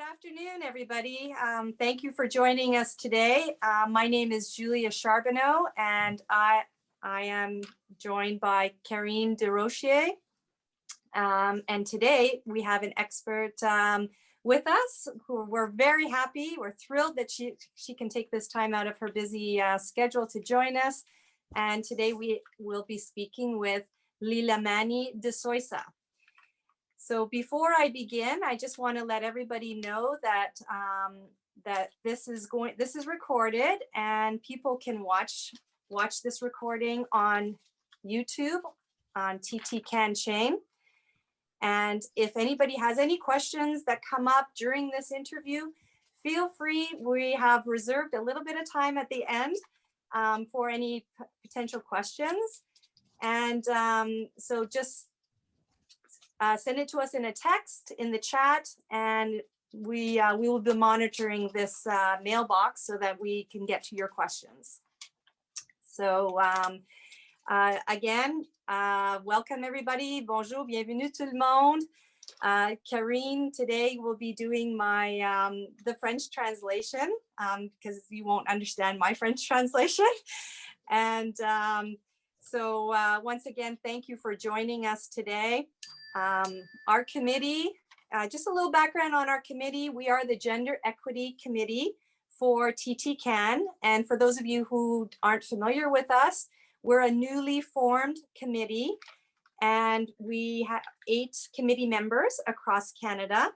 afternoon, everybody. Thank you for joining us today. My name is Julia Charbonneau, and I am joined by Karine Desrochers. And today we have an expert with us who we're very happy. We're thrilled that she can take this time out of her busy schedule to join us. And today we will be speaking with Lilamanie DeSoysa. So before I begin, I just want to let everybody know that that this is recorded, and people can watch this recording on YouTube on TT Can Chain. And if anybody has any questions that come up during this interview, feel free. We have reserved a little bit of time at the end for any potential questions. And so just send it to us in a text in the chat, and we will be monitoring this mailbox so that we can get to your questions. So again, welcome everybody. Bonjour, bienvenue tout le monde. Karine today will be doing my the French translation because you won't understand my French translation. And so once again, thank you for joining us today. Our committee, just a little background on our committee. We are the Gender Equity Committee for TT Can. And for those of you who aren't familiar with us, we're a newly formed committee, and we have 8 committee members across Canada.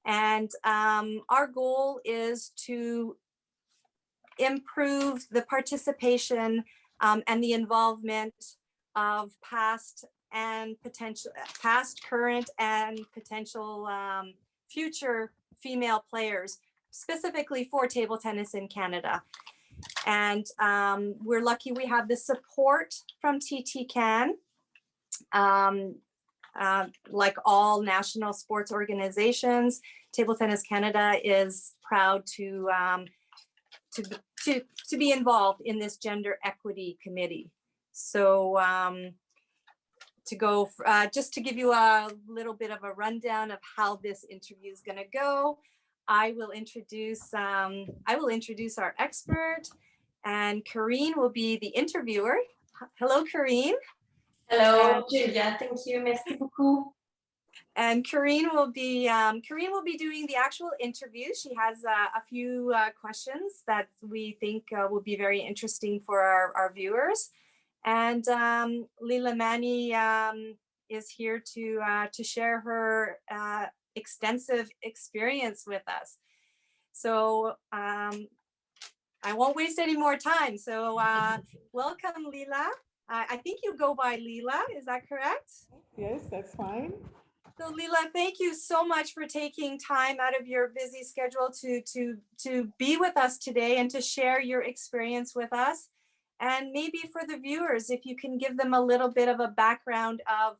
And our goal is to improve the participation and the involvement of past, current, and potential future female players, specifically for table tennis in Canada. And we're lucky we have the support from TT Can. Like all national sports organizations, Table Tennis Canada is proud to be involved in this Gender Equity Committee. So just to give you a little bit of a rundown of how this interview is going to go, I will introduce our expert, and Karine will be the interviewer. Hello, Karine. Hello, Julia. Thank you. Merci beaucoup. And Karine will be doing the actual interview. She has a few questions that we think will be very interesting for our viewers. And Lilamanie is here to share her extensive experience with us. So I won't waste any more time. So welcome, Lila. I think you go by Lila, is that correct? Yes, that's fine. So Lila, thank you so much for taking time out of your busy schedule to be with us today and to share your experience with us. And maybe for the viewers, if you can give them a little bit of a background of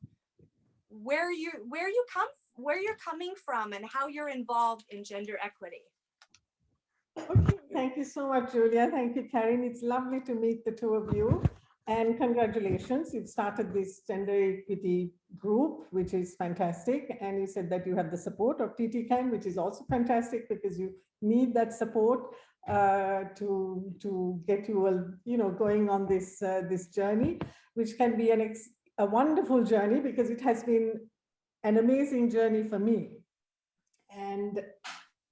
where you're coming from and how you're involved in gender equity. Okay, thank you so much, Julia. Thank you, Karine. It's lovely to meet the two of you. And congratulations, you've started this gender equity group, which is fantastic. And you said that you have the support of TT Can, which is also fantastic because you need that support to get you going on this this journey, which can be a wonderful journey because it has been an amazing journey for me. And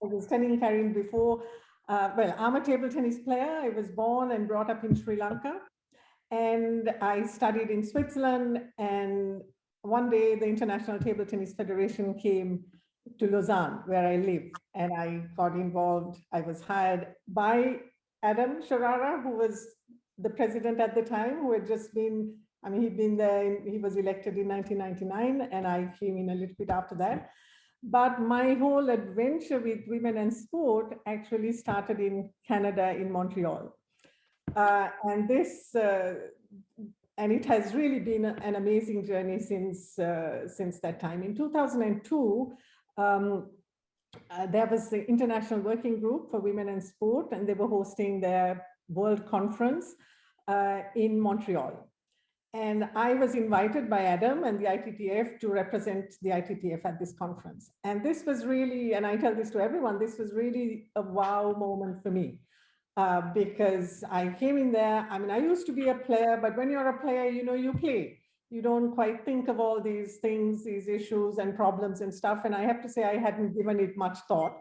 I was telling Karine before, well, I'm a table tennis player. I was born and brought up in Sri Lanka. And I studied in Switzerland, and one day the International Table Tennis Federation came to Lausanne, where I live, and I got involved. I was hired by Adam Sharara, who was the president at the time, who had just been, he'd been there, he was elected in 1999, and I came in a little bit after that. But my whole adventure with women and sport actually started in Canada, in Montreal. And it has really been an amazing journey since that time. In 2002, there was the International Working Group for Women and Sport, and they were hosting their World Conference in Montreal. And I was invited by Adam and the ITTF to represent the ITTF at this conference. And this was really, and I tell this to everyone, this was really a wow moment for me. Because I came in there, I mean, I used to be a player, but when you're a player, you know, you play. You don't quite think of all these things, these issues and problems and stuff. And I have to say, I hadn't given it much thought.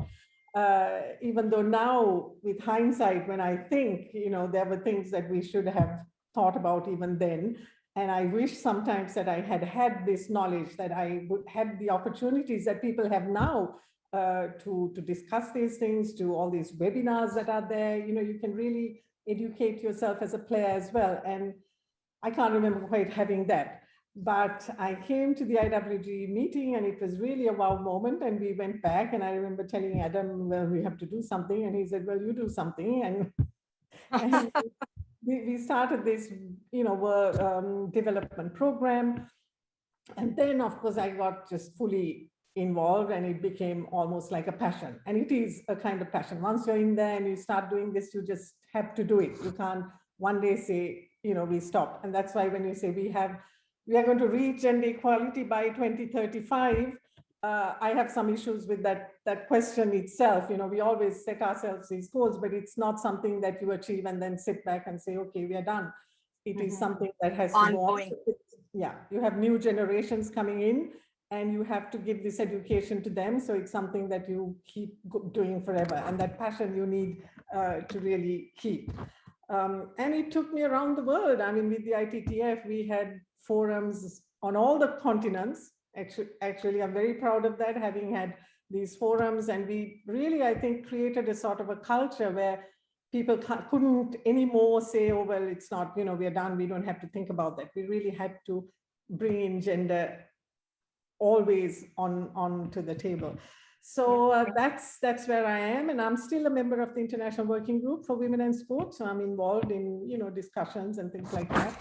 Even though now, with hindsight, when I think, you know, there were things that we should have thought about even then. And I wish sometimes that I had had this knowledge, that I would had the opportunities that people have now to discuss these things, to all these webinars that are there. You know, you can really educate yourself as a player as well. And I can't remember quite having that. But I came to the IWG meeting and it was really a wow moment. And we went back and I remember telling Adam, well, we have to do something. And he said, well, you do something. And we started this, you know, development program. And then, of course, I got just fully involved and it became almost like a passion. And it is a kind of passion. Once you're in there and you start doing this, you just have to do it. You can't one day say, you know, we stop. And that's why when you say we are going to reach gender equality by 2035, I have some issues with that question itself. You know, we always set ourselves these goals, but it's not something that you achieve and then sit back and say, okay, we are done. It is something that has to go on. Yeah, you have new generations coming in and you have to give this education to them. So it's something that you keep doing forever. And that passion you need to really keep. And it took me around the world. I mean, with the ITTF, we had forums on all the continents. Actually, I'm very proud of that, having had these forums. And we really, I think, created a sort of a culture where people couldn't anymore say, oh, well, it's not, you know, we're done. We don't have to think about that. We really had to bring in gender always on to the table. So that's where I am. And I'm still a member of the International Working Group for Women in Sport. So I'm involved in, you know, discussions and things like that.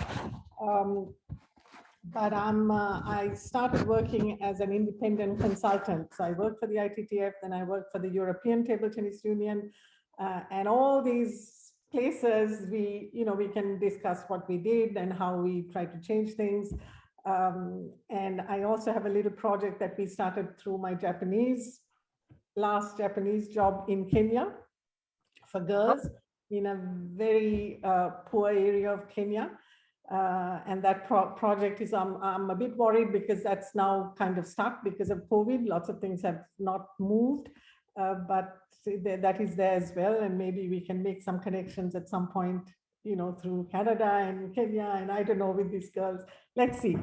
But I started working as an independent consultant. So I worked for the ITTF, then I worked for the European Table Tennis Union, and all these places we can discuss what we did and how we try to change things. And I also have a little project that we started through my last Japanese job in Kenya for girls in a very poor area of Kenya. And that project is, I'm a bit worried because that's now kind of stuck because of COVID. Lots of things have not moved, but that is there as well. And maybe we can make some connections at some point, you know, through Canada and Kenya, and I don't know, with these girls. Let's see.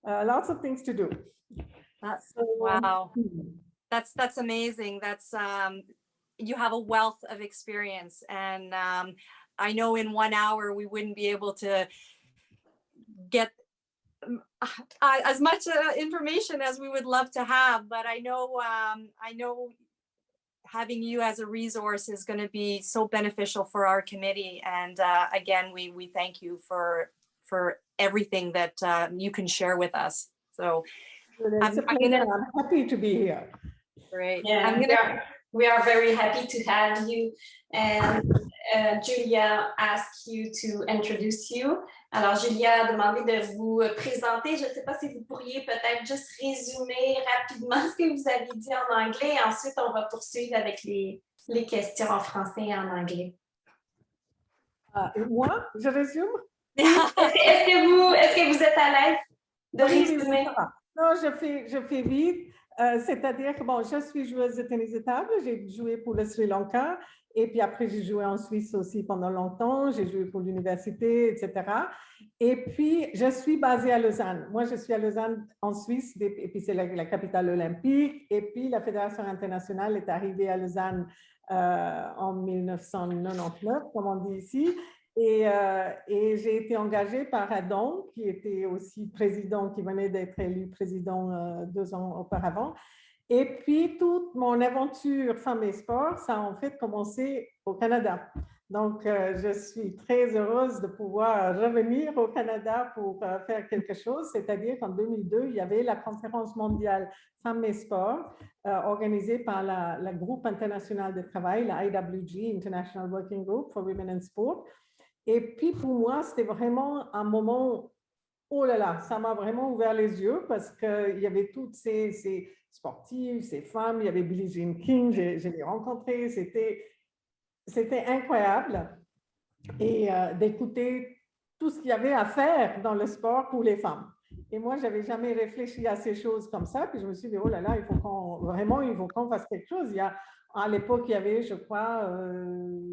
Lots of things to do. Wow. That's amazing. That's you have a wealth of experience, and I know in 1 hour we wouldn't be able to get as much information as we would love to have, but I know having you as a resource is going to be so beneficial for our committee. And again, we thank you for everything that you can share with us. So I'm happy to be here. Great. Yeah, we are very happy to have you. And Julia asked you to introduce you. Alors, Julia a demandé de vous présenter. Je ne sais pas si vous pourriez peut-être juste résumer rapidement ce que vous avez dit en anglais. Et ensuite, on va poursuivre avec les questions en français et en anglais. Moi, je résume? Est-ce que vous êtes à l'aise de résumer? Non, je fais vite. C'est-à-dire que bon, je suis joueuse de tennis de table, j'ai joué pour le Sri Lanka et puis après j'ai joué en Suisse aussi pendant longtemps, j'ai joué pour l'université, etc. Et puis je suis basée à Lausanne. Moi je suis à Lausanne en Suisse et puis c'est la capitale olympique et puis la Fédération internationale est arrivée à Lausanne en 1999, comme on dit ici. Et j'ai été engagée par Adam, qui était aussi président, qui venait d'être élu président 2 ans auparavant. Et puis, toute mon aventure Femmes et Sport, ça a en fait commencé au Canada. Donc, je suis très heureuse de pouvoir revenir au Canada pour faire quelque chose. C'est-à-dire qu'en 2002, il y avait la conférence mondiale Femmes et Sport, organisée par la groupe international de travail, la IWG, International Working Group for Women in Sport. Et puis, pour moi, c'était vraiment un moment oh là là, ça m'a vraiment ouvert les yeux parce qu'il y avait toutes ces sportives, ces femmes, il y avait Billie Jean King, je l'ai rencontrée, c'était incroyable et d'écouter tout ce qu'il y avait à faire dans le sport pour les femmes. Et moi, je n'avais jamais réfléchi à ces choses comme ça. Puis je me suis dit, oh là là, il faut qu'on fasse quelque chose. À l'époque, il y avait, je crois,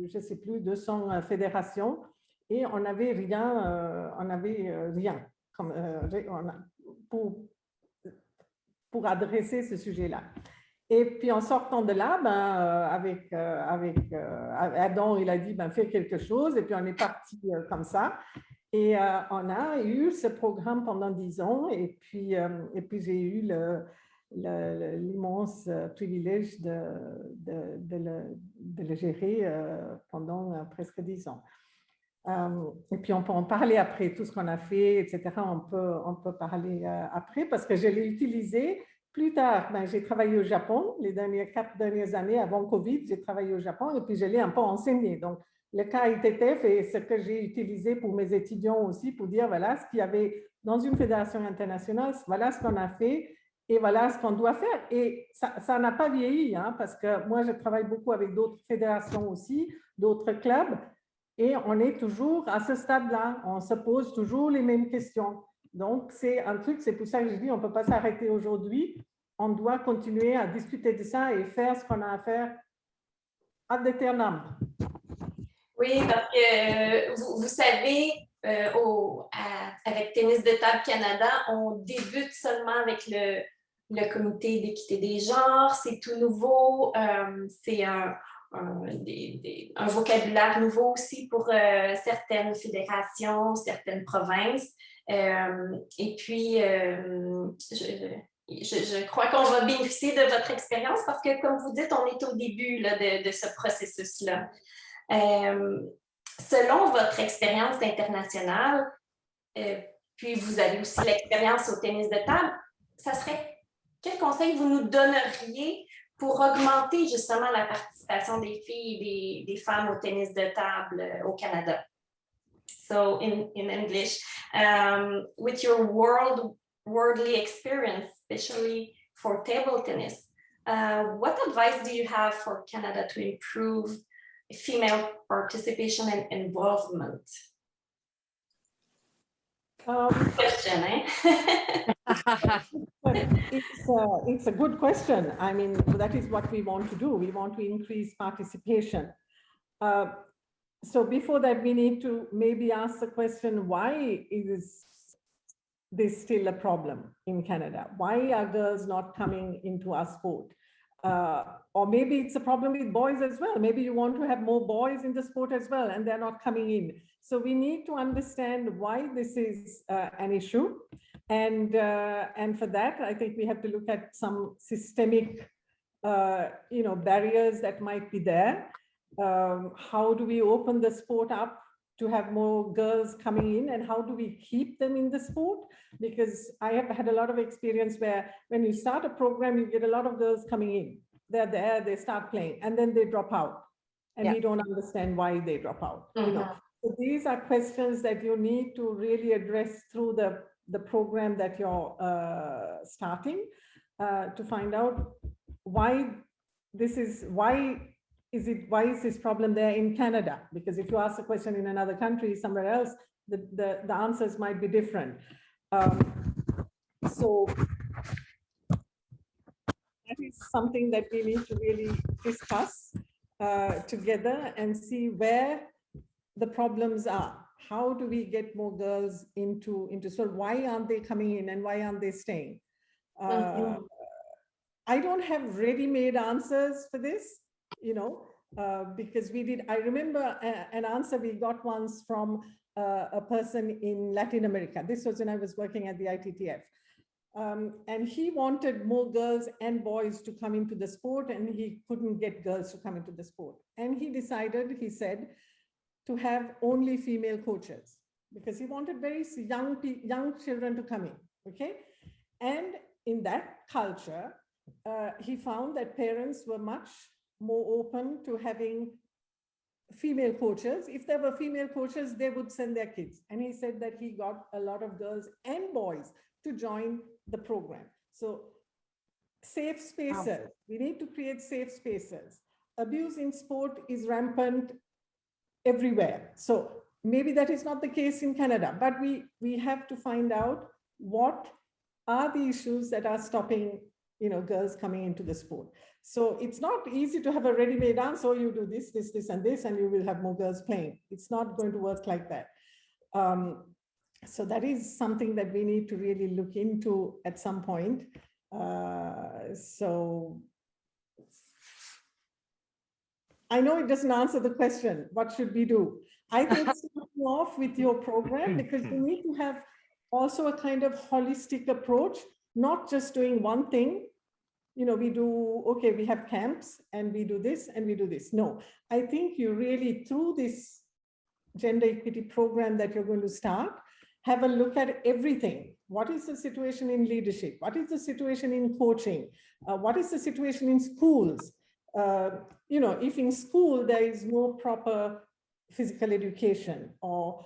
je ne sais plus, 200 fédérations et on n'avait rien, rien comme, pour adresser ce sujet-là. Et puis en sortant de là, avec Adam, il a dit, fais quelque chose. Et puis on est parti comme ça. Et on a eu ce programme pendant 10 ans. Et puis j'ai eu l'immense privilège de le gérer pendant presque 10 ans. Et puis on peut en parler après, tout ce qu'on a fait, etc. On peut parler après parce que je l'ai utilisé plus tard. J'ai travaillé au Japon les 4 dernières années avant Covid. J'ai travaillé au Japon et puis je l'ai un peu enseigné. Donc, le cas ITTF est ce que j'ai utilisé pour mes étudiants aussi pour dire voilà ce qu'il y avait dans une fédération internationale, voilà ce qu'on a fait et voilà ce qu'on doit faire. Et ça n'a pas vieilli parce que moi, je travaille beaucoup avec d'autres fédérations aussi, d'autres clubs. Et on est toujours à ce stade-là, on se pose toujours les mêmes questions. Donc, c'est un truc, c'est pour ça que je dis, on ne peut pas s'arrêter aujourd'hui. On doit continuer à discuter de ça et faire ce qu'on a à faire ad aeternam. Oui, parce que vous savez, avec Tennis de table Canada, on débute seulement avec le comité d'équité des genres. C'est tout nouveau. C'est un vocabulaire nouveau aussi pour certaines fédérations, certaines provinces. Et puis, je crois qu'on va bénéficier de votre expérience parce que, comme vous dites, on est au début là, de ce processus-là. Selon votre expérience internationale, puis vous avez aussi l'expérience au tennis de table, ça serait quel conseil vous nous donneriez pour augmenter justement la participation des filles et des femmes au tennis de table au Canada? So in English, with your worldly experience, especially for table tennis, what advice do you have for Canada to improve female participation and involvement? Question, eh? It's a good question. I mean, that is what we want to do. We want to increase participation. So before that, we need to maybe ask the question, why is this still a problem in Canada? Why are girls not coming into our sport? Or maybe it's a problem with boys as well. Maybe you want to have more boys in the sport as well, and they're not coming in. So we need to understand why this is an issue. And for that, I think we have to look at some systemic, barriers that might be there. How do we open the sport up to have more girls coming in, and how do we keep them in the sport? Because I have had a lot of experience where when you start a program, you get a lot of girls coming in. They're there, they start playing, and then they drop out. And we don't understand why they drop out. So these are questions that you need to really address through the program that you're starting to find out why is this problem there in Canada? Because if you ask a question in another country, somewhere else, the answers might be different. So that is something that we need to really discuss together and see where the problems are. How do we get more girls into so why aren't they coming in and why aren't they staying? I don't have ready-made answers for this. Because I remember an answer we got once from a person in Latin America. This was when I was working at the ITTF. And he wanted more girls and boys to come into the sport, and he couldn't get girls to come into the sport. And he decided, he said, to have only female coaches because he wanted very young children to come in, okay? And in that culture, he found that parents were much more open to having female coaches. If there were female coaches, they would send their kids. And he said that he got a lot of girls and boys to join the program. So safe spaces, we need to create safe spaces. Abuse in sport is rampant everywhere. So maybe that is not the case in Canada, but we have to find out what are the issues that are stopping, you know, girls coming into the sport. So it's not easy to have a ready-made answer. You do this, this, this, and this, and you will have more girls playing. It's not going to work like that. So that is something that we need to really look into at some point. So I know it doesn't answer the question, what should we do? I think start off with your program, because you need to have also a kind of holistic approach, not just doing one thing. You know, we do, okay, we have camps and we do this and we do this. No, I think you really, through this gender equity program that you're going to start, have a look at everything. What is the situation in leadership? What is the situation in coaching? What is the situation in schools? You know, if in school there is no proper physical education or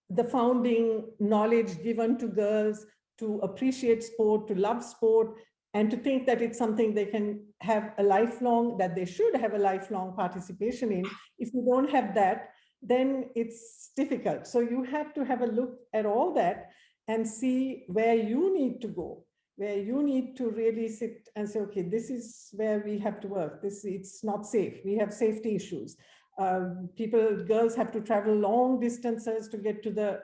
the founding knowledge given to girls to appreciate sport, to love sport, and to think that it's something they can have a lifelong, that they should have a lifelong participation in. If you don't have that, then it's difficult. So you have to have a look at all that and see where you need to go, where you need to really sit and say, okay, this is where we have to work. It's not safe. We have safety issues. Girls have to travel long distances to get to the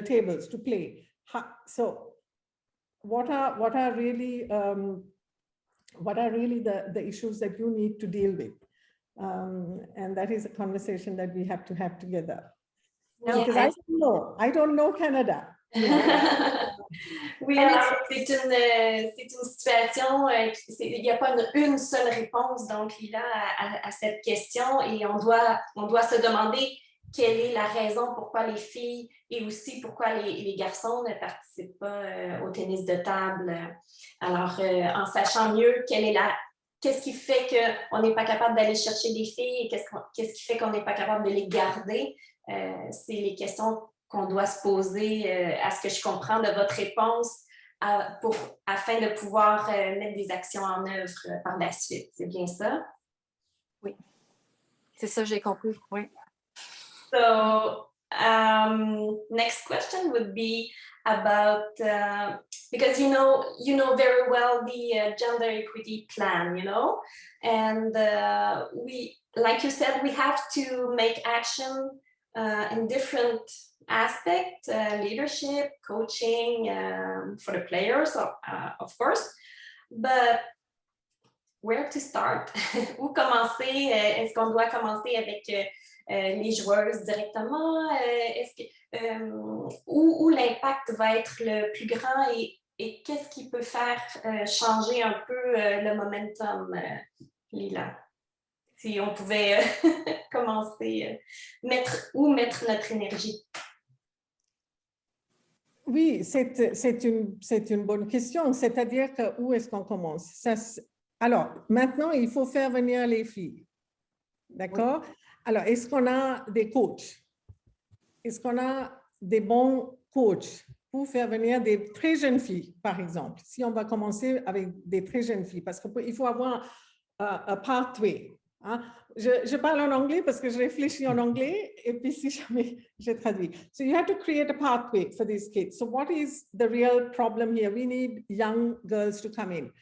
tables to play. So what are really the issues that you need to deal with? And that is a conversation that we have to have together. No, because I don't know Canada. Oui, alors c'est une situation, il n'y a pas une seule réponse, donc Lila, à cette question, et on doit se demander quelle est la raison pourquoi les filles et aussi pourquoi les garçons ne participent pas au tennis de table. Alors, en sachant mieux qu'est-ce qui fait qu'on n'est pas capable d'aller chercher des filles et qu'est-ce qui fait qu'on n'est pas capable de les garder, c'est les questions qu'on doit se poser, à ce que je comprends de votre réponse, afin de pouvoir mettre des actions en œuvre par la suite. C'est bien ça? Oui, c'est ça, j'ai compris, oui. So, next question would be about, because you know very well the gender equity plan, you know, and like you said, we have to make action in different aspects, leadership, coaching, for the players, of course, but where to start? Où commencer? Est-ce qu'on doit commencer avec les joueuses directement? Où l'impact va être le plus grand et qu'est-ce qui peut faire changer un peu le momentum, Lila? Si on pouvait commencer, mettre notre énergie. Oui, c'est une bonne question. C'est-à-dire que où est-ce qu'on commence? Alors, maintenant, il faut faire venir les filles. D'accord? Oui. Alors, est-ce qu'on a des coachs? Est-ce qu'on a des bons coachs pour faire venir des très jeunes filles, par exemple? Si on va commencer avec des très jeunes filles, parce qu'il faut avoir un pathway. Hein? Je parle en anglais parce que je réfléchis en anglais et puis si jamais je traduis. So you have to create a pathway for these kids. So what is the real problem here? We need young girls to come in.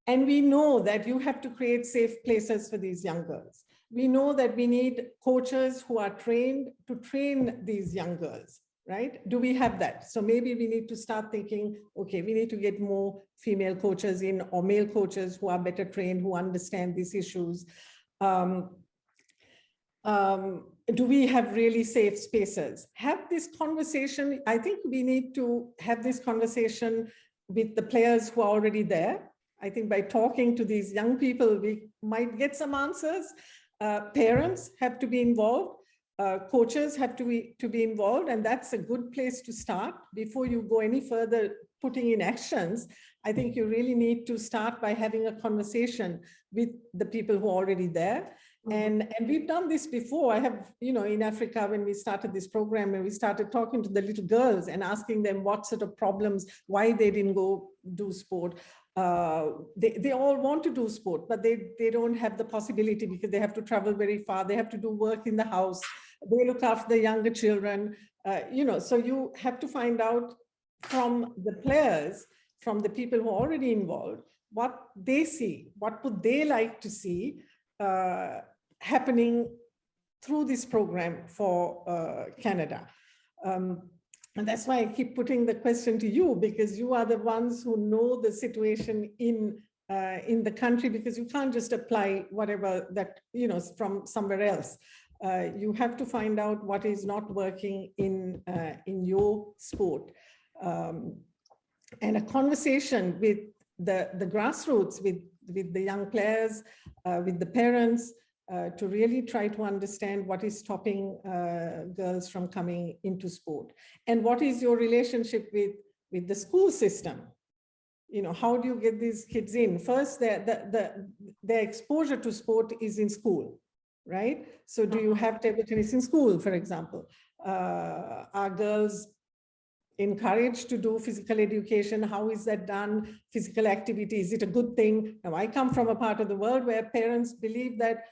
And we know that you have to create safe places for these young girls. We know that we need coaches who are trained to train these young girls, right? Do we have that? So maybe we need to start thinking, okay, we need to get more female coaches in or male coaches who are better trained, who understand these issues. Do we have really safe spaces? Have this conversation. I think we need to have this conversation with the players who are already there. I think by talking to these young people, we might get some answers. Parents have to be involved. Coaches have to be involved. And that's a good place to start before you go any further putting in actions. I think you really need to start by having a conversation with the people who are already there. And we've done this before. I have, in Africa, when we started this program, and we started talking to the little girls and asking them what sort of problems, why they didn't go do sport. They all want to do sport, but they don't have the possibility because they have to travel very far. They have to do work in the house. They look after the younger children, so you have to find out from the players, from the people who are already involved, what they see, what would they like to see happening through this program for Canada. And that's why I keep putting the question to you, because you are the ones who know the situation in the country, because you can't just apply whatever that, from somewhere else. You have to find out what is not working in your sport. And a conversation with the grassroots, with the young players, with the parents, to really try to understand what is stopping girls from coming into sport. And what is your relationship with the school system? How do you get these kids in? First, their exposure to sport is in school, right? So do you have table tennis in school, for example? Are girls encouraged to do physical education? How is that done? Physical activity, is it a good thing? Now, I come from a part of the world where parents believe that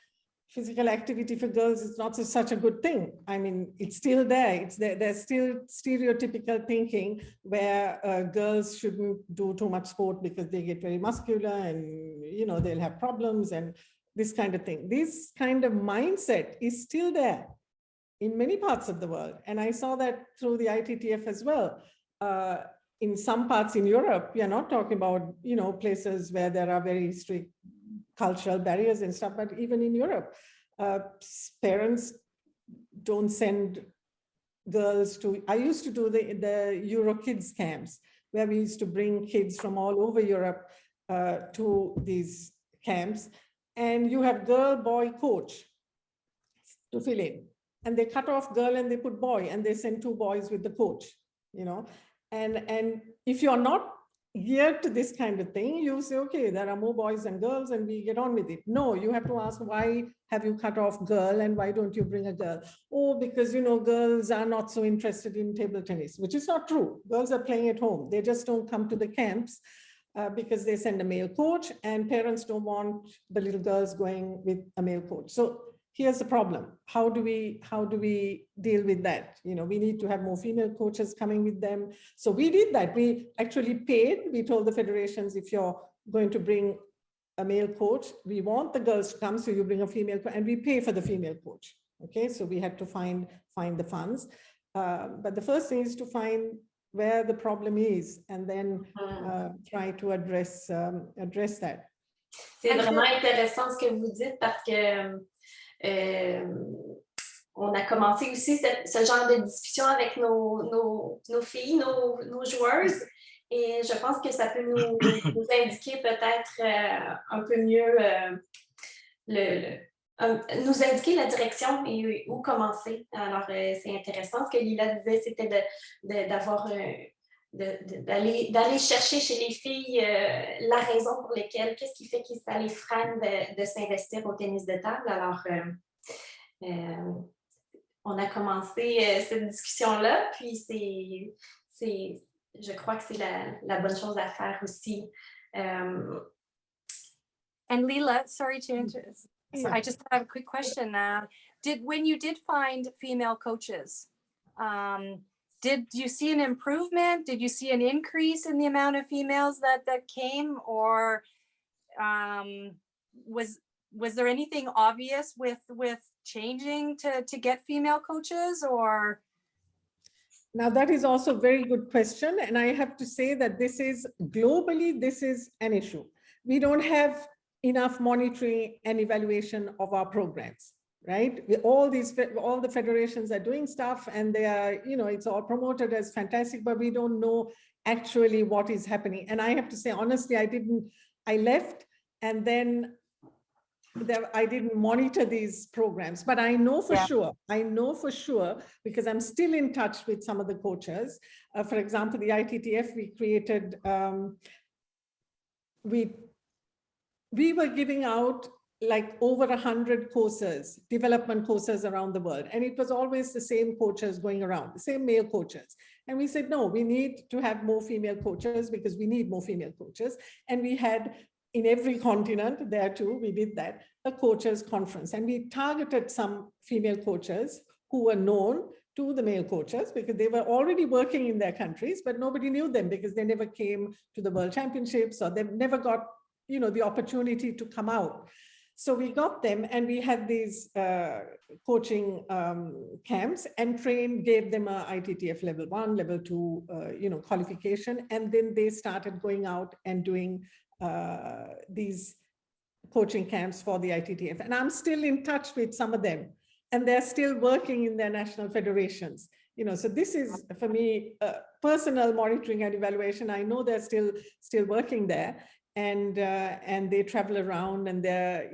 physical activity for girls is not such a good thing. I mean, it's still there. There's still stereotypical thinking where girls shouldn't do too much sport because they get very muscular and, they'll have problems and this kind of thing. This kind of mindset is still there in many parts of the world. And I saw that through the ITTF as well. In some parts in Europe, we are not talking about, places where there are very strict cultural barriers and stuff, but even in Europe, parents don't send girls to, I used to do the Euro Kids camps, where we used to bring kids from all over Europe to these camps, and you have girl, boy, coach to fill in. And they cut off girl and they put boy, and they send 2 boys with the coach, and if you're not geared to this kind of thing, you say, okay, there are more boys than girls and we get on with it. No, you have to ask, why have you cut off girl and why don't you bring a girl? Oh, because, girls are not so interested in table tennis, which is not true. Girls are playing at home. They just don't come to the camps because they send a male coach, and parents don't want the little girls going with a male coach. So here's the problem. How do we deal with that? We need to have more female coaches coming with them. So we did that. We actually paid. We told the federations, if you're going to bring a male coach, we want the girls to come, so you bring a female coach, and we pay for the female coach. Okay, so we had to find the funds. But the first thing is to find where the problem is, and then try to address that. C'est vraiment intéressant ce que vous dites, parce que on a commencé aussi ce genre de discussion avec nos filles, nos joueuses, et je pense que ça peut nous indiquer peut-être un peu mieux, nous indiquer la direction et où commencer. Alors, c'est intéressant. Ce que Lila disait, c'était d'aller chercher chez les filles la raison pour laquelle, qu'est-ce qui fait que ça les freine de s'investir au tennis de table. Alors, on a commencé cette discussion-là, puis je crois que c'est la bonne chose à faire aussi. And Lila, sorry to interrupt. So I just have a quick question. When you did find female coaches, did you see an improvement? Did you see an increase in the amount of females that came, or was there anything obvious with changing to get female coaches, or? Now that is also a very good question, and I have to say that globally, this is an issue. We don't have enough monitoring and evaluation of our programs, right? All the federations are doing stuff, and they are, it's all promoted as fantastic, but we don't know actually what is happening. And I have to say, honestly, I left, and then I didn't monitor these programs, but I know for sure, because I'm still in touch with some of the coaches. For example, the ITTF, we created we were giving out like over 100 courses, development courses around the world. And it was always the same coaches going around, the same male coaches. And we said, no, we need to have more female coaches because we need more female coaches. And we had in every continent, there too, we did that, a coaches conference. And we targeted some female coaches who were known to the male coaches because they were already working in their countries, but nobody knew them because they never came to the World Championships or they never got, you know, the opportunity to come out. So we got them and we had these coaching camps and gave them a ITTF level 1, level 2, you know, qualification. And then they started going out and doing these coaching camps for the ITTF. And I'm still in touch with some of them and they're still working in their national federations. You know, so this is for me, personal monitoring and evaluation. I know they're still working there. And they travel around and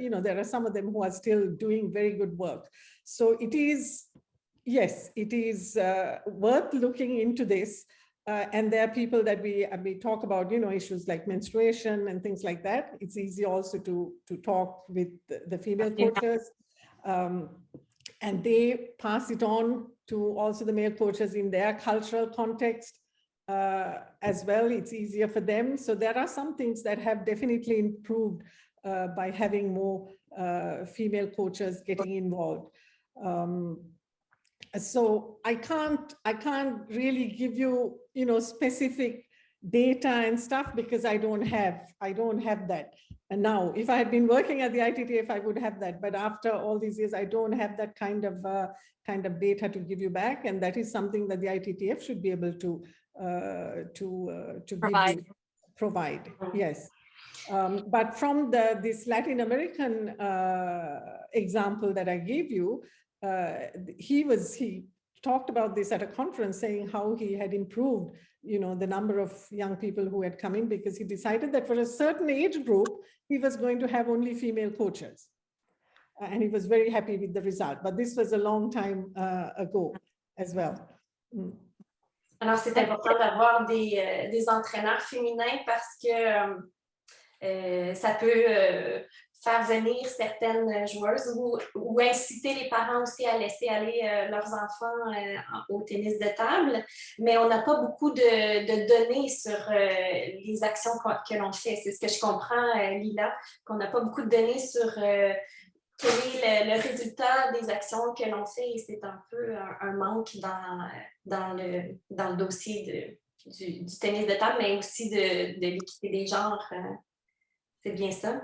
you know, there are some of them who are still doing very good work. So it is, yes, it is worth looking into this. And there are people that we talk about, you know, issues like menstruation and things like that. It's easy also to talk with the female coaches. And they pass it on to also the male coaches in their cultural context. As well, it's easier for them. So there are some things that have definitely improved by having more female coaches getting involved. So I can't really give you, you know, specific data and stuff because I don't have that. And now, if I had been working at the ITTF, I would have that. But after all these years, I don't have that kind of data to give you back, and that is something that the ITTF should be able to provide. Yes. But from this Latin American example that I gave you, he talked about this at a conference, saying how he had improved, you know, the number of young people who had come in because he decided that for a certain age group, he was going to have only female coaches. And he was very happy with the result. But this was a long time ago as well. Alors, c'est important d'avoir des entraîneurs féminins parce que ça peut faire venir certaines joueuses ou inciter les parents aussi à laisser aller leurs enfants au tennis de table. Mais on n'a pas beaucoup de données sur les actions que l'on fait. C'est ce que je comprends, Lila, qu'on n'a pas beaucoup de données sur quel est le résultat des actions que l'on fait et c'est un peu un manque dans le dossier du tennis de table, mais aussi de l'équité des genres. C'est bien ça?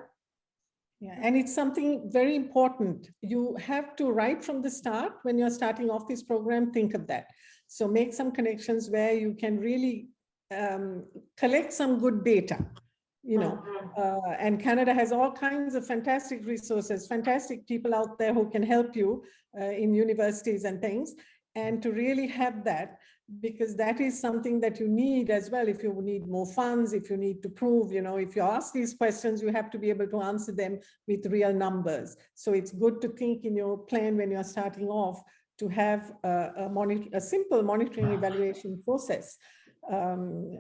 Yeah, and it's something very important. You have to, right from the start, when you're starting off this program, think of that. So make some connections where you can really collect some good data. You know, and Canada has all kinds of fantastic resources, fantastic people out there who can help you in universities and things, and to really have that, because that is something that you need as well. If you need more funds, if you need to prove, you know, if you ask these questions, you have to be able to answer them with real numbers. So it's good to think in your plan when you're starting off to have a simple monitoring evaluation process,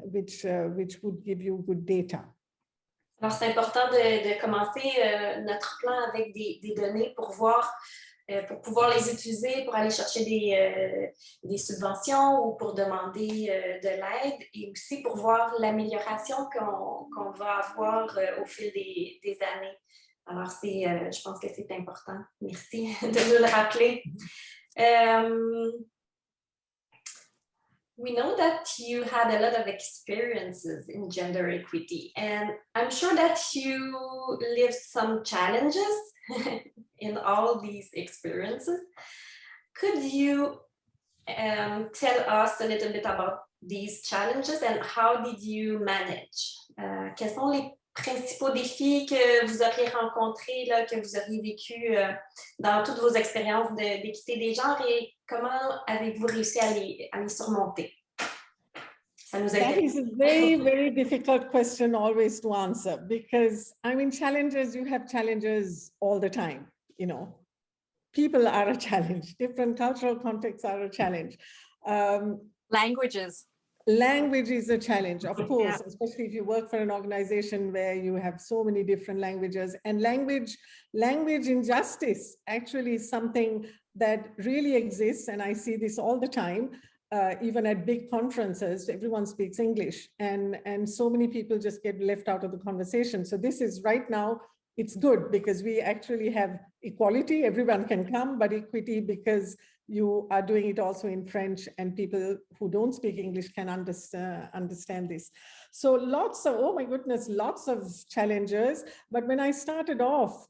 which would give you good data. Alors, c'est important de commencer notre plan avec des données pour pouvoir les utiliser, pour aller chercher des subventions ou pour demander de l'aide et aussi pour voir l'amélioration qu'on va avoir au fil des années. Alors, je pense que c'est important. Merci de nous le rappeler. We know that you had a lot of experiences in gender equity, and I'm sure that you lived some challenges in all these experiences. Could you tell us a little bit about these challenges and how did you manage? Quels sont les principaux défis que vous auriez rencontrés, là, que vous auriez vécu dans toutes vos expériences d'équité des genres et comment avez-vous réussi à les surmonter? Ça nous That is a very, very difficult question always to answer because, I mean, challenges, you have challenges all the time, you know. People are a challenge. Different cultural contexts are a challenge. Languages. Language is a challenge, of course, especially if you work for an organization where you have so many different languages. And language injustice actually is something that really exists. And I see this all the time, even at big conferences, everyone speaks English. And so many people just get left out of the conversation. So this is right now, it's good because we actually have equality. Everyone can come, but equity because you are doing it also in French and people who don't speak English can understand this. So lots of, oh my goodness, lots of challenges. But when I started off,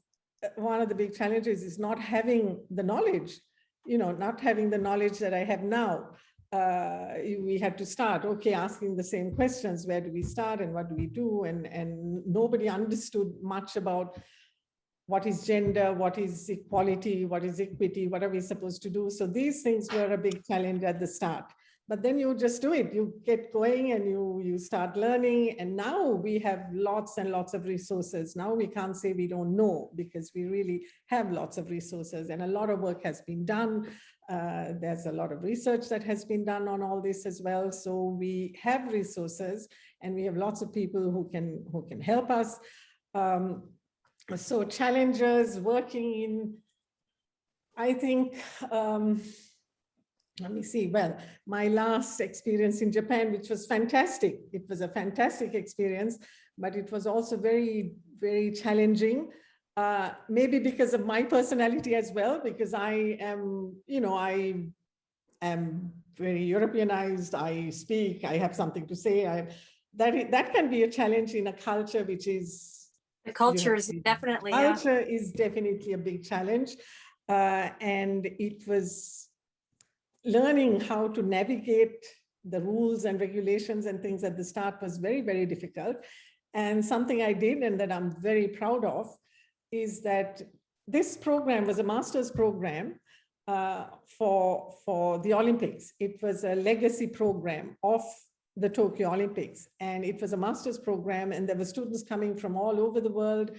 one of the big challenges is not having the knowledge, not having the knowledge that I have now. We had to start, okay, asking the same questions. Where do we start and what do we do? And nobody understood much about what is gender, what is equality, what is equity, what are we supposed to do? So these things were a big challenge at the start. But then you just do it. You get going and you start learning. And now we have lots and lots of resources. Now we can't say we don't know because we really have lots of resources and a lot of work has been done. There's a lot of research that has been done on all this as well. So we have resources and we have lots of people who can help us. So challenges working in, I think, let me see, well, my last experience in Japan, which was fantastic. It was a fantastic experience, but it was also very, very challenging. Maybe because of my personality as well, because I am, I am very Europeanized. I speak, I have something to say. That can be a challenge in a culture which is, the culture is definitely, culture is definitely a big challenge. And it was learning how to navigate the rules and regulations and things at the start was very, very difficult. And something I did and that I'm very proud of is that this program was a master's program for the Olympics. It was a legacy program of the Tokyo Olympics. And it was a master's program and there were students coming from all over the world.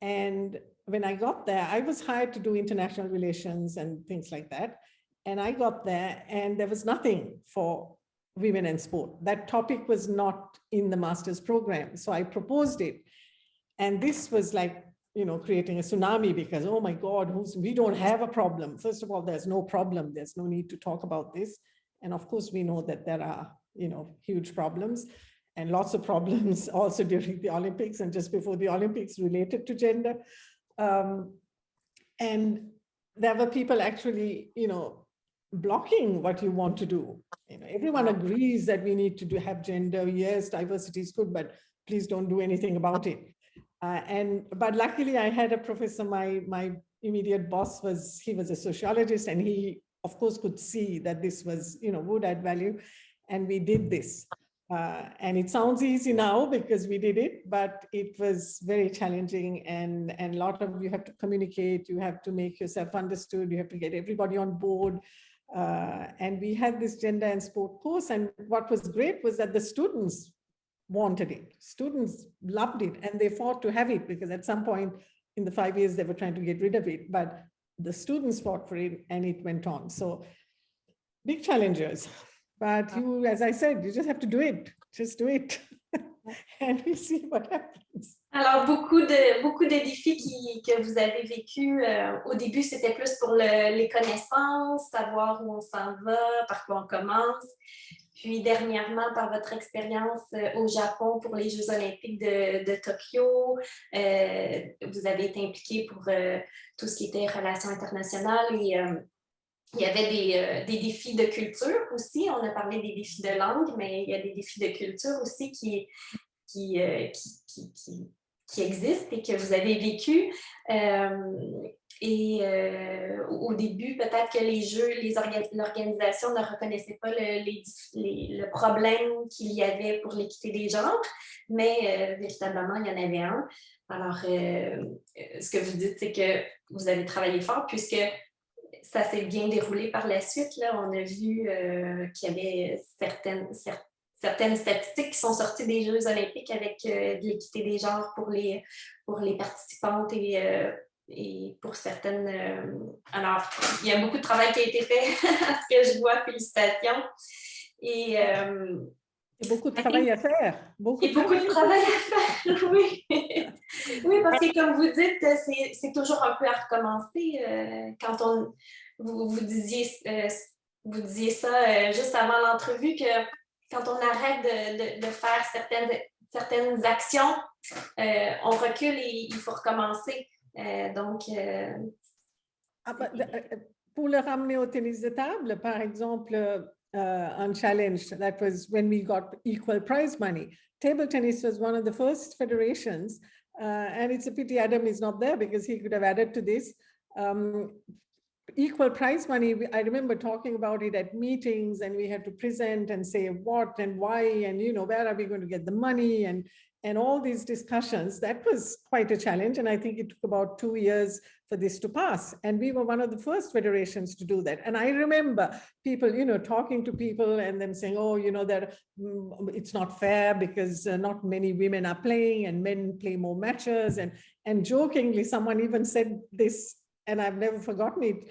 And when I got there, I was hired to do international relations and things like that. And I got there and there was nothing for women in sport. That topic was not in the master's program. So I proposed it. And this was like, creating a tsunami because, oh my God, we don't have a problem. First of all, there's no problem. There's no need to talk about this. And of course, we know that there are, huge problems and lots of problems also during the Olympics and just before the Olympics related to gender. And there were people actually, blocking what you want to do. Everyone agrees that we need to have gender. Yes, diversity is good, but please don't do anything about it. But luckily I had a professor, my immediate boss he was a sociologist and he of course could see that this was, would add value. And we did this. And it sounds easy now because we did it, but it was very challenging and a lot of, you have to communicate, you have to make yourself understood, you have to get everybody on board. And we had this gender and sport course. And what was great was that the students wanted it. Students loved it and they fought to have it because at some point in the 5 years they were trying to get rid of it, but the students fought for it and it went on. So big challenges. But you, as I said, you just have to do it. Just do it. And we see what happens. Alors, beaucoup de défis que vous avez vécu. Au début, c'était plus pour les connaissances, savoir où on s'en va, par quoi on commence. Puis dernièrement, par votre expérience au Japon pour les Jeux olympiques de Tokyo, vous avez été impliqué pour tout ce qui était relations internationales et il y avait des défis de culture aussi. On a parlé des défis de langue, mais il y a des défis de culture aussi qui existent et que vous avez vécu. Au début, peut-être que les Jeux, l'organisation ne reconnaissait pas le problème qu'il y avait pour l'équité des genres, mais véritablement, il y en avait un. Alors, ce que vous dites, c'est que vous avez travaillé fort puisque ça s'est bien déroulé par la suite. Là, on a vu qu'il y avait certaines statistiques qui sont sorties des Jeux olympiques avec de l'équité des genres pour les participantes et pour certaines... alors, il y a beaucoup de travail qui a été fait à ce que je vois. Félicitations. Et Et beaucoup de travail à faire. Et beaucoup de travail à faire, oui. Oui, parce que comme vous dites, c'est toujours un peu à recommencer. Quand vous disiez ça juste avant l'entrevue, que quand on arrête de faire certaines actions, on recule et il faut recommencer. Pour le ramener au tennis de table, par exemple, un challenge that was when we got equal prize money. Table tennis was one of the first federations, and it's a pity Adam is not there because he could have added to this. Equal prize money, I remember talking about it at meetings, and we had to present and say what and why, and where are we going to get the money, and all these discussions. That was quite a challenge, and I think it took about 2 years for this to pass. And we were one of the first federations to do that. And I remember people, talking to people and them saying, oh, that it's not fair because not many women are playing and men play more matches. And jokingly, someone even said this, and I've never forgotten it,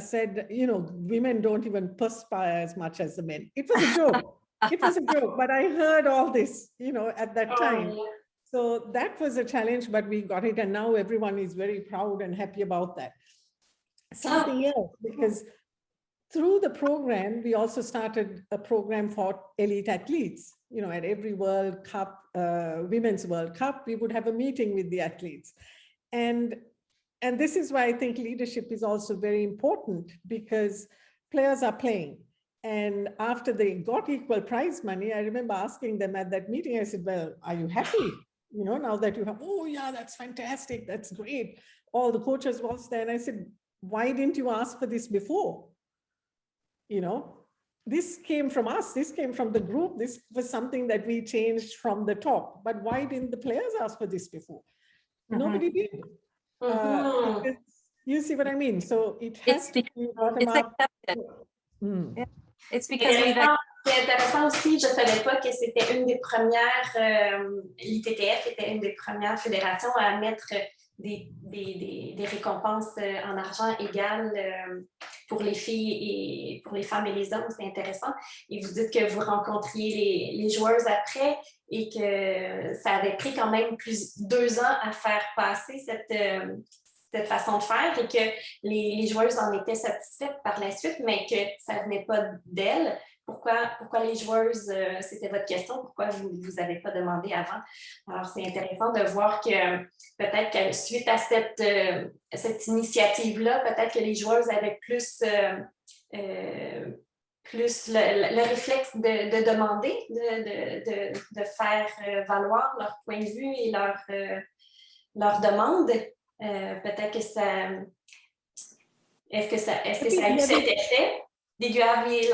said, women don't even perspire as much as the men. It was a joke. It was a joke, but I heard all this, at that time. Yeah. So that was a challenge, but we got it. And now everyone is very proud and happy about that. Something else, because through the program, we also started a program for elite athletes. At every World Cup, Women's World Cup, we would have a meeting with the athletes. And this is why I think leadership is also very important, because players are playing. And after they got equal prize money, I remember asking them at that meeting, I said, well, are you happy? Now that you have, oh yeah, that's fantastic. That's great. All the coaches was there. And I said, why didn't you ask for this before? This came from us. This came from the group. This was something that we changed from the top. But why didn't the players ask for this before? Nobody did. You see what I mean? So it has to be bottom up. It's because c'est intéressant aussi, je ne savais pas que c'était une des premières, l'ITTF était une des premières fédérations à mettre des récompenses en argent égales pour les filles et pour les femmes et les hommes. C'est intéressant. Et vous dites que vous rencontriez les joueuses après et que ça avait pris quand même 2 ans à faire passer cette façon de faire et que les joueuses en étaient satisfaites par la suite, mais que ça ne venait pas d'elles. Pourquoi les joueuses, c'était votre question, pourquoi vous n'avez pas demandé avant? Alors, c'est intéressant de voir que peut-être que suite à cette initiative-là, peut-être que les joueuses avaient plus le réflexe de demander, de faire valoir leur point de vue et leur demande. Peut-être que ça... Est-ce que ça a eu cet effet? Did you have the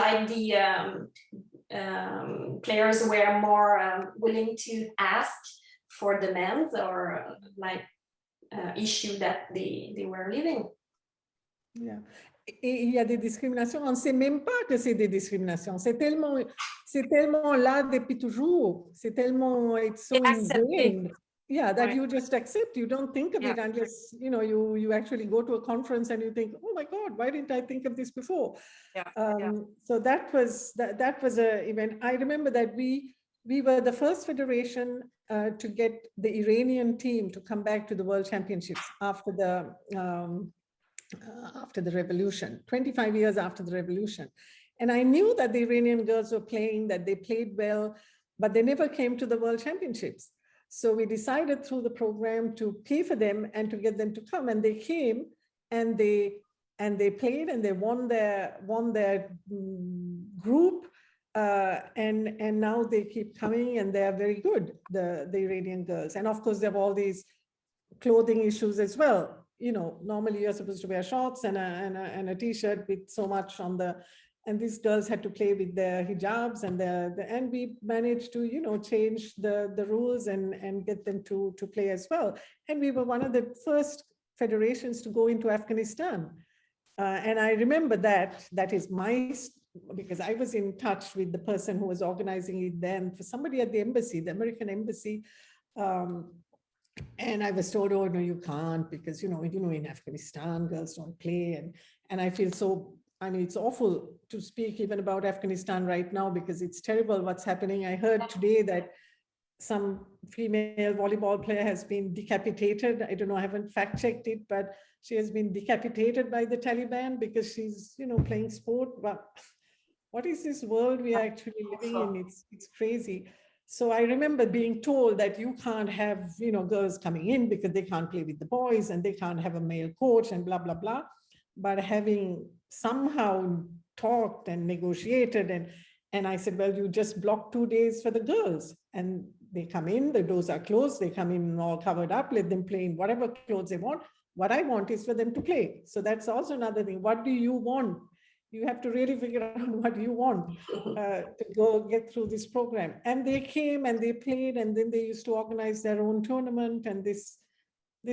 players were more willing to ask for demands or issue that they were living? Yeah. Et il y a des discriminations, on ne sait même pas que c'est des discriminations. C'est tellement là depuis toujours. C'est tellement, it's so ingrained. Yeah, that you just accept. You don't think of it unless, you actually go to a conference and you think, oh my God, why didn't I think of this before? So that was an event. I remember that we were the first federation to get the Iranian team to come back to the World Championships after the revolution, 25 years after the revolution. And I knew that the Iranian girls were playing, that they played well, but they never came to the World Championships. So we decided through the program to pay for them and to get them to come. And they came and they played and they won their group. And now they keep coming and they are very good, the Iranian girls. And of course, they have all these clothing issues as well. Normally you're supposed to wear shorts and a t-shirt with so much on the, and these girls had to play with their hijabs and we managed to, change the rules and get them to play as well. And we were one of the first federations to go into Afghanistan. And I remember that is because I was in touch with the person who was organizing it then for somebody at the embassy, the American embassy. And I was told, oh, no, you can't because, in Afghanistan, girls don't play. And I feel so I mean, it's awful to speak even about Afghanistan right now because it's terrible what's happening. I heard today that some female volleyball player has been decapitated. I don't know, I haven't fact checked it, but she has been decapitated by the Taliban because she's, playing sport. But what is this world we are actually living in? It's crazy. So I remember being told that you can't have, girls coming in because they can't play with the boys and they can't have a male coach and blah, blah, blah. But having somehow talked and negotiated and I said, well, you just block 2 days for the girls and they come in, the doors are closed, they come in all covered up, let them play in whatever clothes they want. What I want is for them to play. So that's also another thing. What do you want? You have to really figure out what you want to go get through this program. And they came and they played and then they used to organize their own tournament. And this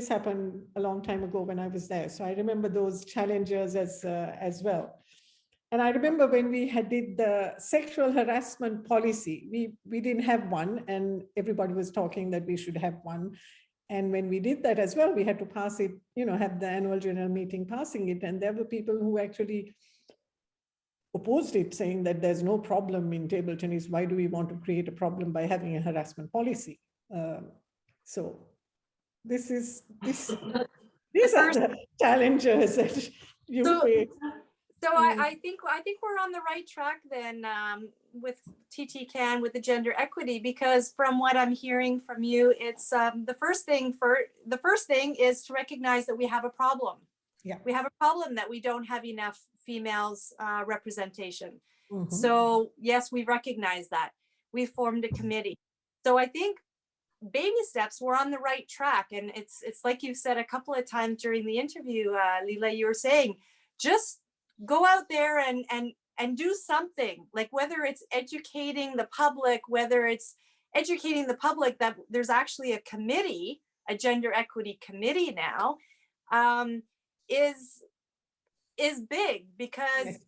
happened a long time ago when I was there. So I remember those challenges as well. And I remember when we did the sexual harassment policy, we didn't have one and everybody was talking that we should have one. And when we did that as well, we had to pass it, have the annual general meeting passing it. And there were people who actually opposed it, saying that there's no problem in table tennis. Why do we want to create a problem by having a harassment policy? So these are the challenges that you face. So I think we're on the right track then with TT Can with the gender equity, because from what I'm hearing from you, it's the first thing is to recognize that we have a problem. Yeah, we have a problem that we don't have enough females representation. Mm-hmm. So yes, we recognize that. We formed a committee. So I think baby steps, we're on the right track, and it's like you've said a couple of times during the interview, Lila, you were saying, just go out there and do something, like whether it's educating the public, that there's actually a committee, a gender equity committee now, is big, because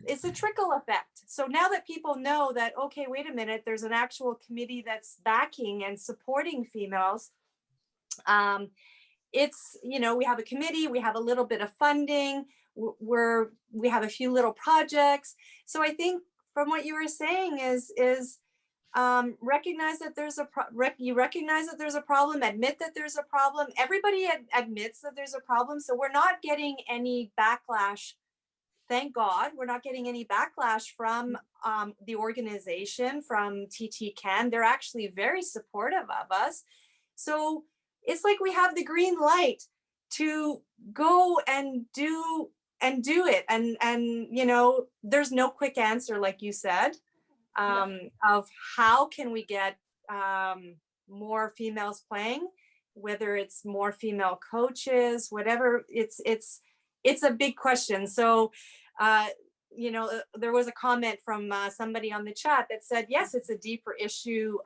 it's a trickle effect. So now that people know that, okay, wait a minute, there's an actual committee that's backing and supporting females. It's, we have a committee, we have a little bit of funding, we have a few little projects. So I think from what you were saying is recognize that there's you recognize that there's a problem, admit that there's a problem. Everybody admits that there's a problem. So we're not getting any backlash. Thank God, we're not getting any backlash from the organization, from TT Can. They're actually very supportive of us. So it's like we have the green light to go and do it. And there's no quick answer, like you said, of how can we get more females playing, whether it's more female coaches, whatever. It's a big question. So, there was a comment from somebody on the chat that said, yes, it's a deeper issue,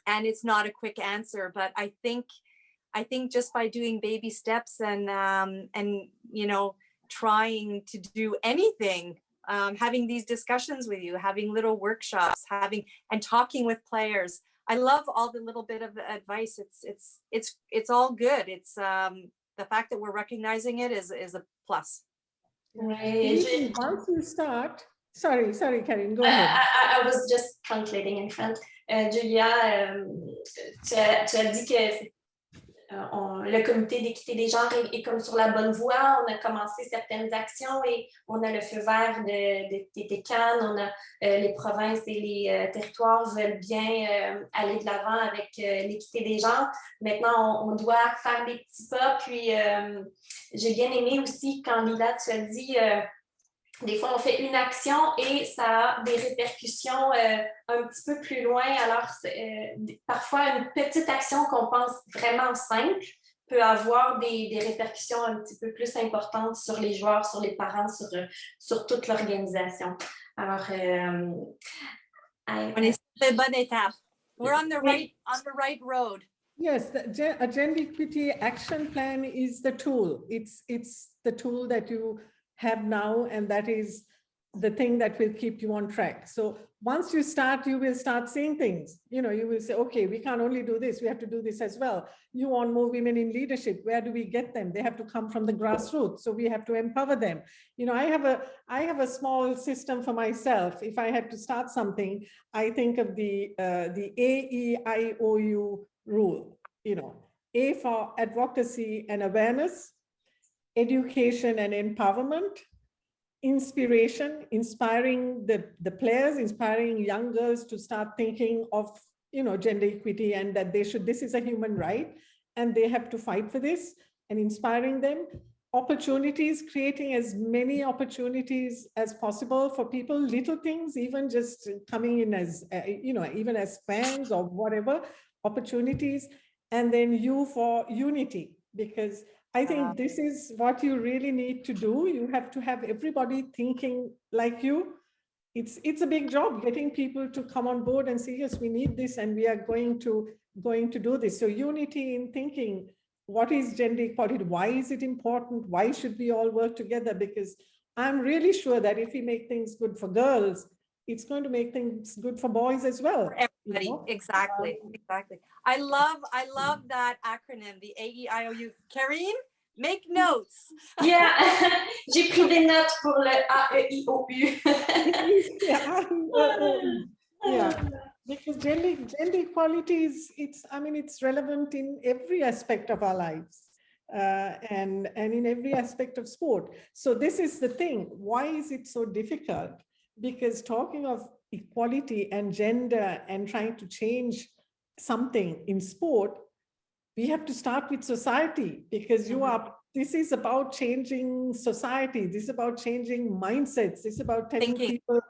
and it's not a quick answer. But I think just by doing baby steps and trying to do anything, having these discussions with you, having little workshops, and talking with players. I love all the little bit of advice. It's all good. It's the fact that we're recognizing it is a plus. Right. Once you start, sorry, Karine, go ahead. I was just translating in French. Julia, tu as dit que le comité d'équité des genres est comme sur la bonne voie. On a commencé certaines actions et on a le feu vert de TT Can. On a les provinces et les territoires veulent bien aller de l'avant avec l'équité des genres. Maintenant, on doit faire des petits pas. Puis, j'ai bien aimé aussi quand Lila, tu as dit... des fois, on fait une action et ça a des répercussions un petit peu plus loin. Alors, parfois, une petite action qu'on pense vraiment simple peut avoir des répercussions un petit peu plus importantes sur les joueurs, sur les parents, sur toute l'organisation. Alors, on est sur la bonne étape. We're on the right road. Yes, a gender equity action plan is the tool. It's the tool that you have now, and that is the thing that will keep you on track. So once you start, you will start saying things, you know, you will say, okay, we can't only do this, we have to do this as well. You want more women in leadership. Where do we get them? They have to come from the grassroots. So we have to empower them. You know, I have a small system for myself. If I had to start something, I think of the AEIOU rule, you know, A for advocacy and awareness, education and empowerment, inspiration, inspiring the players, inspiring young girls to start thinking of, you know, gender equity, and that they should, this is a human right and they have to fight for this, and inspiring them. Opportunities, creating as many opportunities as possible for people, little things, even just coming in as, you know, even as fans or whatever, opportunities. And then U for unity, because I think this is what you really need to do. You have to have everybody thinking like you. It's a big job getting people to come on board and say, yes, we need this and we are going to do this. So unity in thinking, what is gender equality? Why is it important? Why should we all work together? Because I'm really sure that if we make things good for girls, it's going to make things good for boys as well. For everybody, you know? exactly. I love that acronym, the AEIOU. Karine, make notes. Yeah, j'ai pris des notes pour le AEIOU. Yeah, because gender equality is, it's relevant in every aspect of our lives. And in every aspect of sport. So this is the thing. Why is it so difficult? Because talking of equality and gender and trying to change something in sport, we have to start with society, because this is about changing society. This is about changing mindsets. This is about telling people,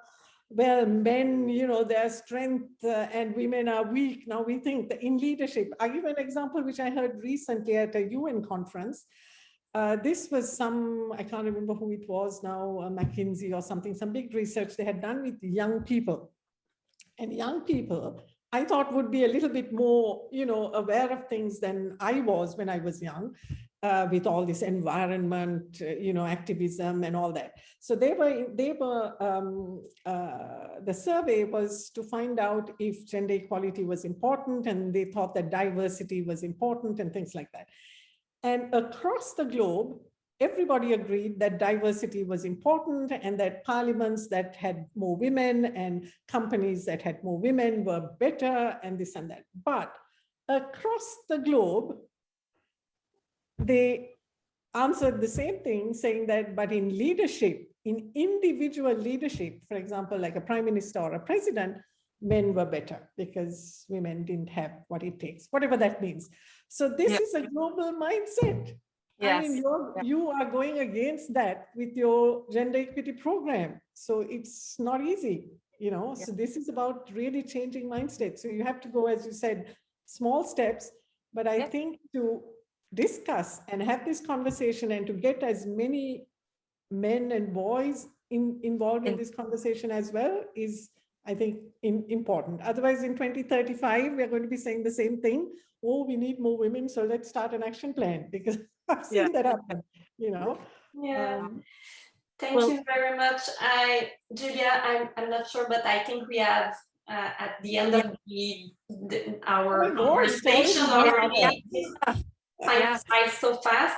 well, men, you know, their strength and women are weak. Now we think that in leadership. I'll give an example which I heard recently at a UN conference. This was I can't remember who it was now, McKinsey or something, some big research they had done with young people. And young people, I thought, would be a little bit more, you know, aware of things than I was when I was young, with all this environment, you know, activism and all that. So the survey was to find out if gender equality was important, and they thought that diversity was important and things like that. And across the globe, everybody agreed that diversity was important, and that parliaments that had more women and companies that had more women were better, and this and that. But across the globe, they answered the same thing, saying that, but in leadership, in individual leadership, for example, like a prime minister or a president, men were better because women didn't have what it takes, whatever that means. So this is a global mindset. Yes. I mean, you are going against that with your gender equity program. So it's not easy, you know. So this is about really changing mindset. So you have to go, as you said, small steps. But I think to discuss and have this conversation and to get as many men and boys involved in this conversation as well is, I think, important. Otherwise, in 2035, we're going to be saying the same thing. Oh, we need more women, so let's start an action plan, because I've seen that happen, you know. Yeah. Thank you very much. Julia, I'm not sure, but I think we have at the end of our conversation already. Time flies so fast.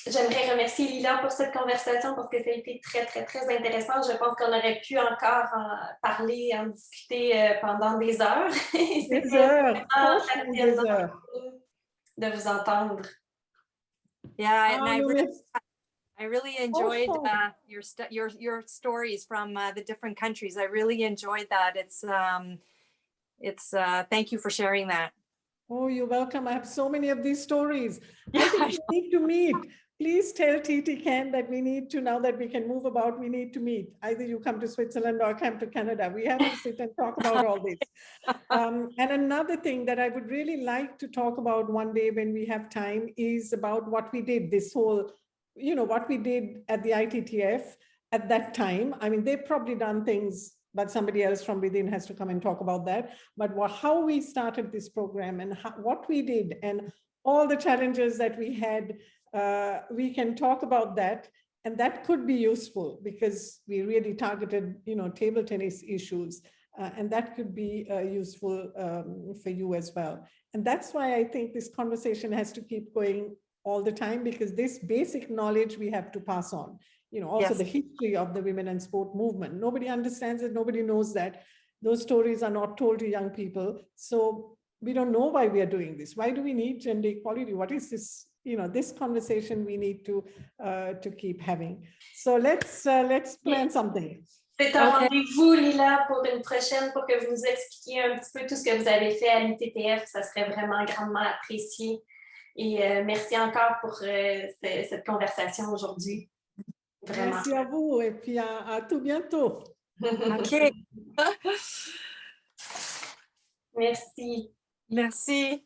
J'aimerais remercier Lila pour cette conversation parce que ça a été très, très, très intéressant. Je pense qu'on aurait pu encore parler, en discuter pendant des heures. Des heures. De vous entendre. Yeah, and I really enjoyed your stories from the different countries. I really enjoyed that. It's thank you for sharing that. Oh, you're welcome. I have so many of these stories. I think we need to meet. Please tell TT Ken that we need to, now that we can move about, we need to meet. Either you come to Switzerland or come to Canada. We have to sit and talk about all this. And another thing that I would really like to talk about one day when we have time is about what we did, this whole, you know, what we did at the ITTF at that time. I mean, they've probably done things, but somebody else from within has to come and talk about that. But how we started this program and what we did and all the challenges that we had, we can talk about that. And that could be useful because we really targeted, table tennis issues. And that could be useful for you as well. And that's why I think this conversation has to keep going all the time, because this basic knowledge we have to pass on. Also Yes. the history of the women and sport movement. Nobody understands it. Nobody knows that. Those stories are not told to young people. So we don't know why we are doing this. Why do we need gender equality? What is this? This conversation we need to keep having. So let's plan something. C'est un Okay. rendez-vous, Lila, pour une prochaine, pour que vous nous expliquiez un petit peu tout ce que vous avez fait à l'ITTF. Ça serait vraiment grandement apprécié. Et merci encore pour cette conversation aujourd'hui. Vraiment. Merci à vous et puis à tout bientôt. OK. Merci. Merci.